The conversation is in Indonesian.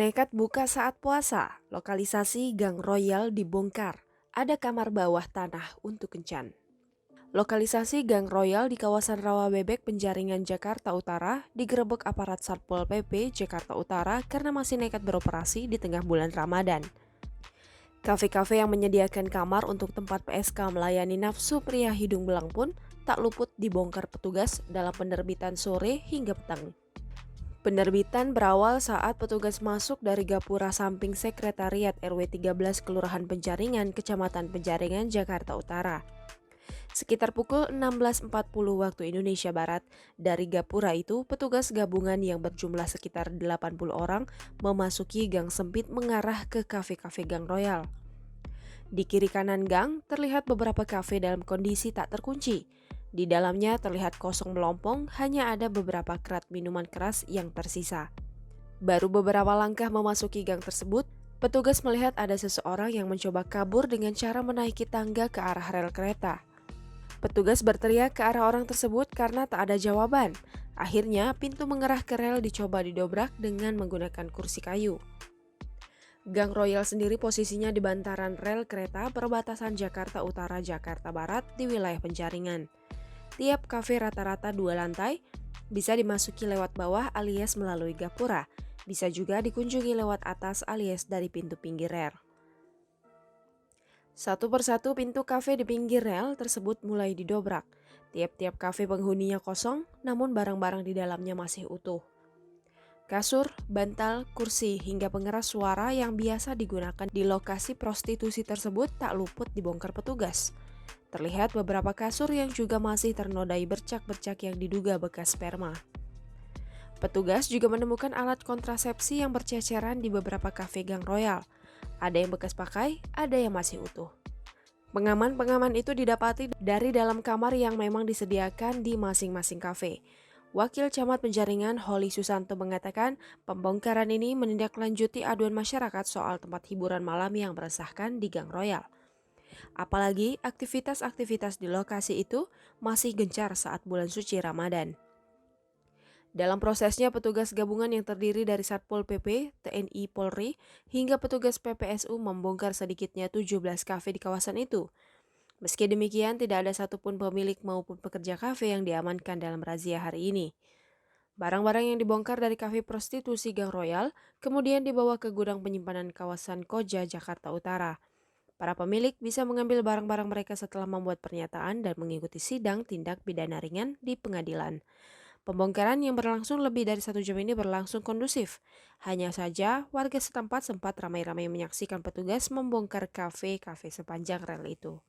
Nekat buka saat puasa, lokalisasi Gang Royal dibongkar. Ada kamar bawah tanah untuk kencan. Lokalisasi Gang Royal di kawasan Rawabebek, Penjaringan, Jakarta Utara digerebek aparat Satpol PP Jakarta Utara karena masih nekat beroperasi di tengah bulan Ramadan. Kafe-kafe yang menyediakan kamar untuk tempat PSK melayani nafsu pria hidung belang pun tak luput dibongkar petugas dalam penerbitan sore hingga petang. Penerbitan berawal saat petugas masuk dari gapura samping Sekretariat RW 13 Kelurahan Penjaringan, Kecamatan Penjaringan, Jakarta Utara. Sekitar pukul 16.40 waktu Indonesia Barat, dari gapura itu petugas gabungan yang berjumlah sekitar 80 orang memasuki gang sempit mengarah ke kafe-kafe Gang Royal. Di kiri kanan gang terlihat beberapa kafe dalam kondisi tak terkunci. Di dalamnya terlihat kosong melompong, hanya ada beberapa kerat minuman keras yang tersisa. Baru beberapa langkah memasuki gang tersebut, petugas melihat ada seseorang yang mencoba kabur dengan cara menaiki tangga ke arah rel kereta. Petugas berteriak ke arah orang tersebut karena tak ada jawaban. Akhirnya, pintu mengarah ke rel dicoba didobrak dengan menggunakan kursi kayu. Gang Royal sendiri posisinya di bantaran rel kereta perbatasan Jakarta Utara Jakarta Barat di wilayah Penjaringan. Tiap kafe rata-rata 2 lantai, bisa dimasuki lewat bawah alias melalui gapura, bisa juga dikunjungi lewat atas alias dari pintu pinggir rel. Satu persatu pintu kafe di pinggir rel tersebut mulai didobrak. Tiap-tiap kafe penghuninya kosong, namun barang-barang di dalamnya masih utuh. Kasur, bantal, kursi, hingga pengeras suara yang biasa digunakan di lokasi prostitusi tersebut tak luput dibongkar petugas. Terlihat beberapa kasur yang juga masih ternodai bercak-bercak yang diduga bekas sperma. Petugas juga menemukan alat kontrasepsi yang berceceran di beberapa kafe Gang Royal. Ada yang bekas pakai, ada yang masih utuh. Pengaman-pengaman itu didapati dari dalam kamar yang memang disediakan di masing-masing kafe. Wakil Camat Penjaringan Holly Susanto mengatakan pembongkaran ini menindaklanjuti aduan masyarakat soal tempat hiburan malam yang meresahkan di Gang Royal. Apalagi aktivitas-aktivitas di lokasi itu masih gencar saat bulan suci Ramadan. Dalam prosesnya, petugas gabungan yang terdiri dari Satpol PP, TNI Polri, hingga petugas PPSU membongkar sedikitnya 17 kafe di kawasan itu. Meski demikian, tidak ada satupun pemilik maupun pekerja kafe yang diamankan dalam razia hari ini. Barang-barang yang dibongkar dari kafe prostitusi Gang Royal kemudian dibawa ke gudang penyimpanan kawasan Koja, Jakarta Utara. Para pemilik bisa mengambil barang-barang mereka setelah membuat pernyataan dan mengikuti sidang tindak pidana ringan di pengadilan. Pembongkaran yang berlangsung lebih dari 1 jam ini berlangsung kondusif. Hanya saja, warga setempat sempat ramai-ramai menyaksikan petugas membongkar kafe-kafe sepanjang rel itu.